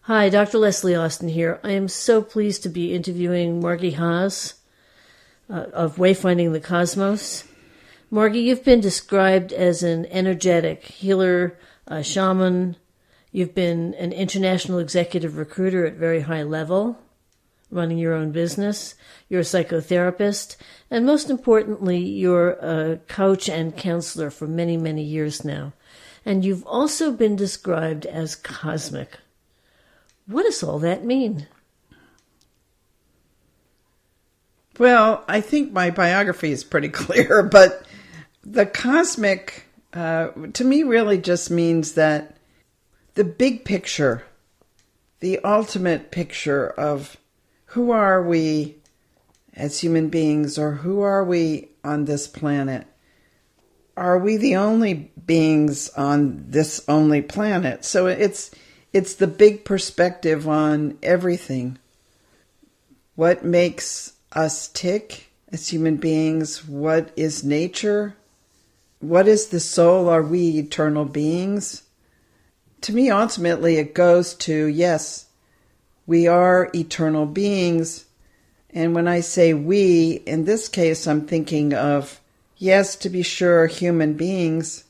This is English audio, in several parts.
Hi, Dr. Leslie Austin here. I am so pleased to be interviewing Margie Haas of Wayfinding the Cosmos. Margie, you've been described as an energetic healer, a shaman. You've been an international executive recruiter at very high level, running your own business. You're a psychotherapist. And most importantly, you're a coach and counselor for many, many years now. And you've also been described as cosmic. What does all that mean? Well, I think my biography is pretty clear, but the cosmic, to me, really just means that the big picture, the ultimate picture of who are we as human beings, or who are we on this planet? Are we the only beings on this only planet? So it's the big perspective on everything. What makes us tick as human beings? What is nature? What is the soul? Are we eternal beings? To me, ultimately, it goes to, yes, we are eternal beings. And when I say we, in this case, I'm thinking of, yes, to be sure, human beings,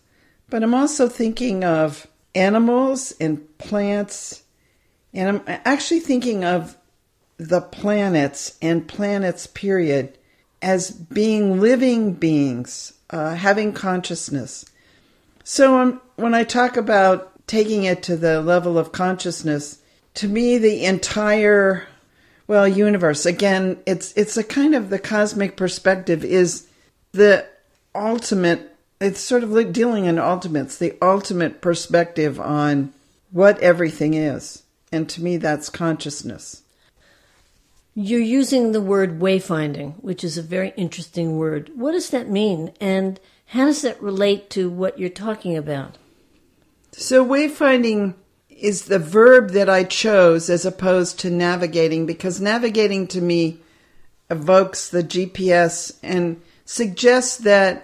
but I'm also thinking of animals and plants, and I'm actually thinking of the planets and planets, period, as being living beings, having consciousness. So when I talk about taking it to the level of consciousness, to me, the entire, universe, again, it's a kind of the cosmic perspective is the ultimate. It's sort of like dealing in ultimates, the ultimate perspective on what everything is. And to me, that's consciousness. You're using the word wayfinding, which is a very interesting word. What does that mean? And how does that relate to what you're talking about? So wayfinding is the verb that I chose as opposed to navigating, because navigating to me evokes the GPS and suggests that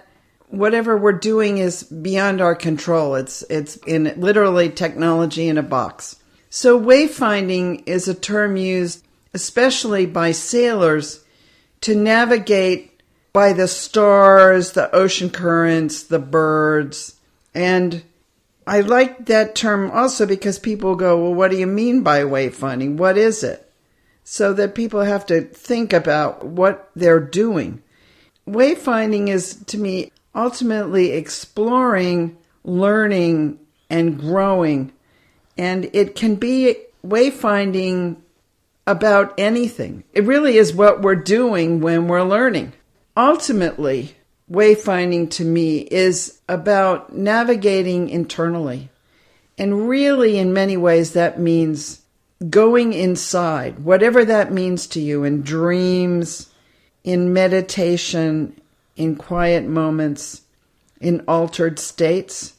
whatever we're doing is beyond our control. It's in literally technology in a box. So wayfinding is a term used especially by sailors to navigate by the stars, the ocean currents, the birds. And I like that term also because people go, well, what do you mean by wayfinding? What is it? So that people have to think about what they're doing. Wayfinding is, to me, ultimately exploring, learning, and growing. And it can be wayfinding about anything. It really is what we're doing when we're learning. Ultimately, wayfinding to me is about navigating internally. And really, in many ways, that means going inside, whatever that means to you, in dreams, in meditation, in quiet moments, in altered states,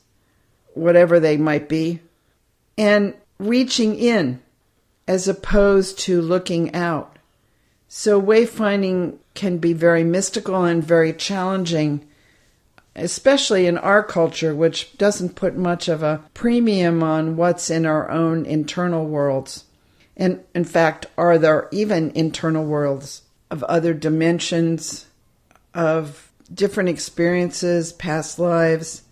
whatever they might be, and reaching in as opposed to looking out. So wayfinding can be very mystical and very challenging, especially in our culture, which doesn't put much of a premium on what's in our own internal worlds. And in fact, are there even internal worlds of other dimensions, of different experiences, past lives?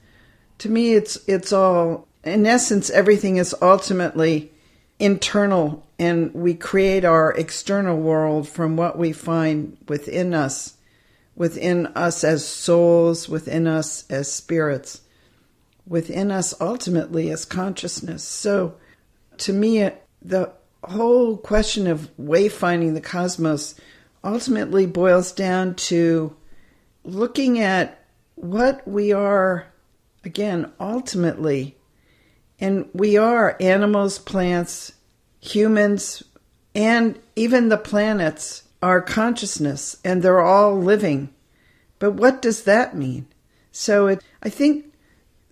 To me, it's all, in essence, everything is ultimately internal, and we create our external world from what we find within us as souls, within us as spirits, within us ultimately as consciousness. So to me, the whole question of wayfinding the cosmos ultimately boils down to looking at what we are, again, ultimately. And we are animals, plants, humans, and even the planets are consciousness, and they're all living. But what does that mean? So I think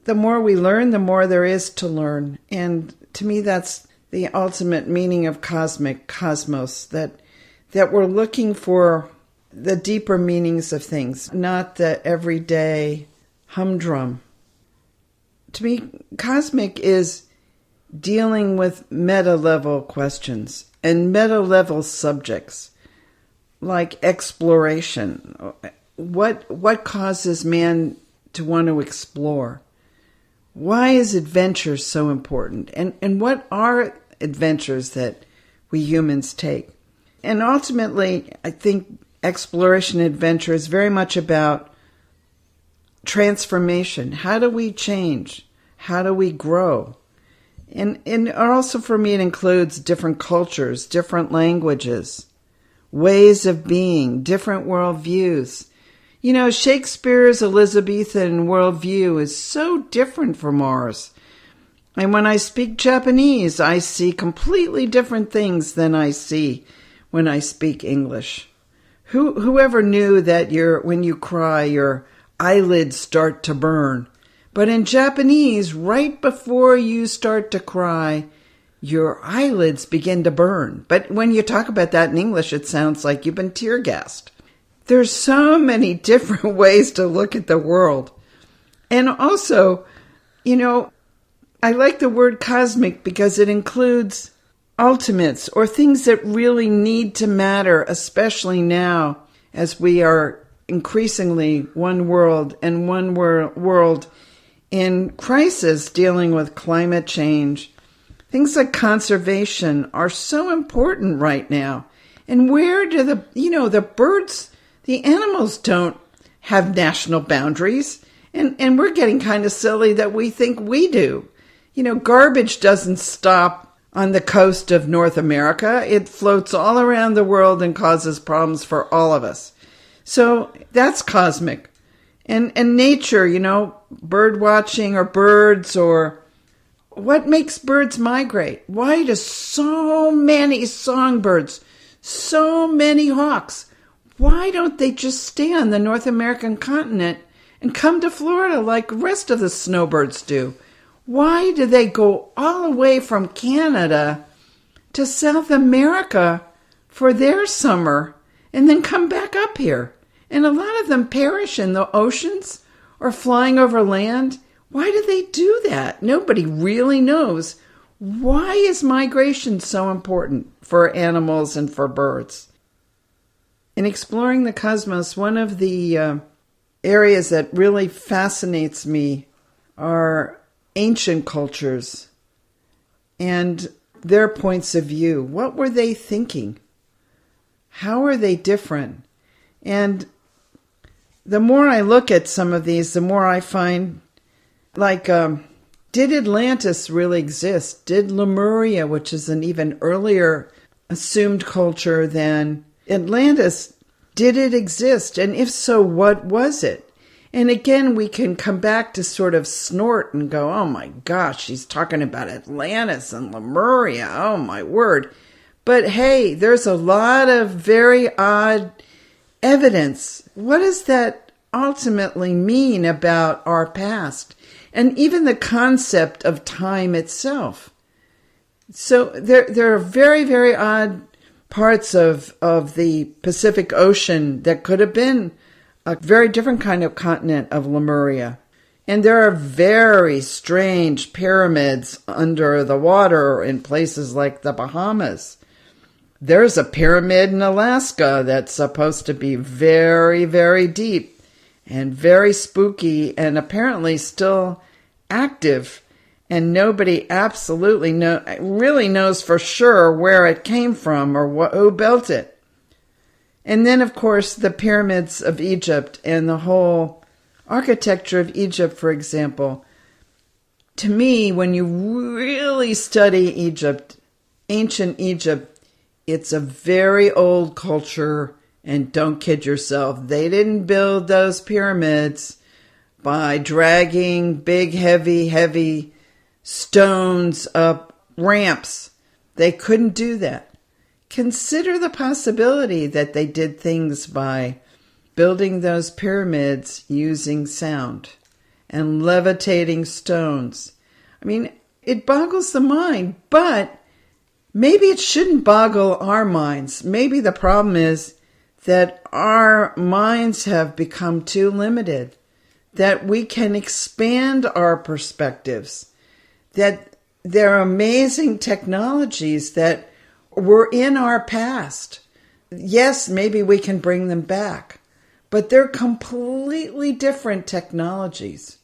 the more we learn, the more there is to learn. And to me, that's the ultimate meaning of cosmos, that we're looking for the deeper meanings of things, not the everyday humdrum. To me, cosmic is dealing with meta-level questions and meta-level subjects like exploration. What causes man to want to explore? Why is adventure so important? And what are adventures that we humans take? And ultimately, I think exploration adventure is very much about transformation. How do we change? How do we grow? And also for me, it includes different cultures, different languages, ways of being, different worldviews. You know, Shakespeare's Elizabethan worldview is so different from ours. And when I speak Japanese, I see completely different things than I see when I speak English. Whoever knew that when you cry, your eyelids start to burn? But in Japanese, right before you start to cry, your eyelids begin to burn. But when you talk about that in English, it sounds like you've been tear gassed. There's so many different ways to look at the world. And also, you know, I like the word cosmic because it includes ultimates or things that really need to matter, especially now as we are increasingly one world and one world in crisis dealing with climate change. Things like conservation are so important right now. And where do the birds, the animals don't have national boundaries. And we're getting kind of silly that we think we do. You know, garbage doesn't stop on the coast of North America. It floats all around the world and causes problems for all of us. So that's cosmic. And nature, you know, bird watching or birds, or what makes birds migrate? Why do so many songbirds, so many hawks, why don't they just stay on the North American continent and come to Florida like the rest of the snowbirds do? Why do they go all the way from Canada to South America for their summer and then come back up here? And a lot of them perish in the oceans or flying over land. Why do they do that? Nobody really knows. Why is migration so important for animals and for birds? In exploring the cosmos, one of the areas that really fascinates me are ancient cultures and their points of view. What were they thinking? How are they different? And the more I look at some of these, the more I find, like, did Atlantis really exist? Did Lemuria, which is an even earlier assumed culture than Atlantis, did it exist? And if so, what was it? And again, we can come back to sort of snort and go, oh my gosh, she's talking about Atlantis and Lemuria. Oh my word. But hey, there's a lot of very odd evidence. What does that ultimately mean about our past? And even the concept of time itself. So there are very, very odd parts of the Pacific Ocean that could have been a very different kind of continent of Lemuria. And there are very strange pyramids under the water in places like the Bahamas. There's a pyramid in Alaska that's supposed to be very, very deep and very spooky and apparently still active. And nobody absolutely really knows for sure where it came from or who built it. And then, of course, the pyramids of Egypt and the whole architecture of Egypt, for example. To me, when you really study Egypt, ancient Egypt, it's a very old culture, and don't kid yourself. They didn't build those pyramids by dragging big, heavy stones up ramps. They couldn't do that. Consider the possibility that they did things by building those pyramids using sound and levitating stones. I mean, it boggles the mind, but maybe it shouldn't boggle our minds. Maybe the problem is that our minds have become too limited, that we can expand our perspectives, that they're amazing technologies that were in our past. Yes, maybe we can bring them back, but they're completely different technologies.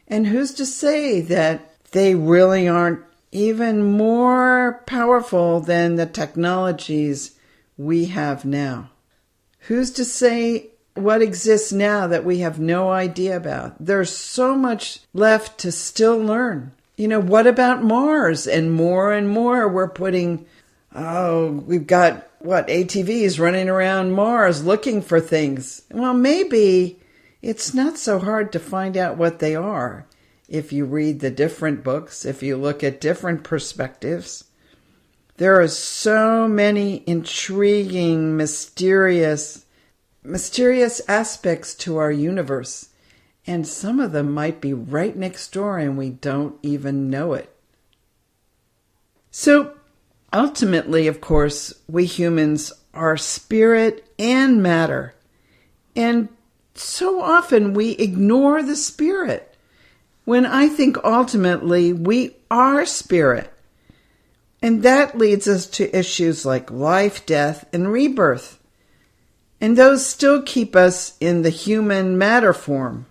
And who's to say that they really aren't even more powerful than the technologies we have now? Who's to say what exists now that we have no idea about? There's so much left to still learn. What about Mars? And more we're putting, we've got, ATVs running around Mars looking for things. Well, maybe it's not so hard to find out what they are if you read the different books, if you look at different perspectives. There are so many intriguing, mysterious aspects to our universe, and some of them might be right next door and we don't even know it. So, ultimately, of course, we humans are spirit and matter, and so often we ignore the spirit, when I think ultimately we are spirit. And that leads us to issues like life, death, and rebirth. And those still keep us in the human matter form.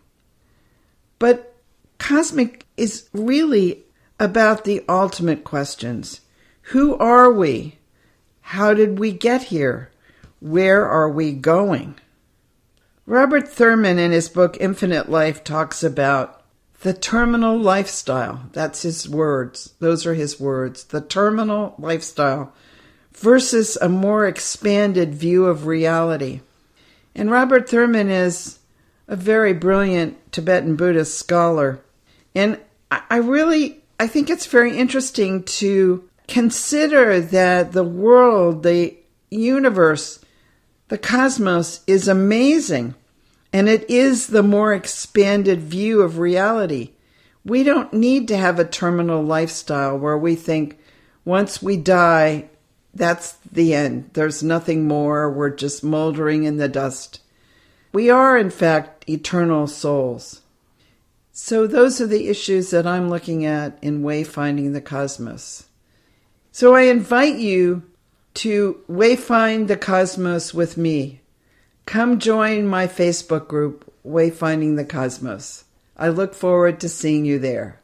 But cosmic is really about the ultimate questions. Who are we? How did we get here? Where are we going? Robert Thurman in his book Infinite Life talks about the terminal lifestyle. That's his words. Those are his words. The terminal lifestyle versus a more expanded view of reality. And Robert Thurman is a very brilliant Tibetan Buddhist scholar. And I think it's very interesting to consider that the world, the universe, the cosmos is amazing. And it is the more expanded view of reality. We don't need to have a terminal lifestyle where we think once we die, that's the end. There's nothing more. We're just moldering in the dust. We are, in fact, eternal souls. So those are the issues that I'm looking at in Wayfinding the Cosmos. So I invite you to wayfind the cosmos with me. Come join my Facebook group, Wayfinding the Cosmos. I look forward to seeing you there.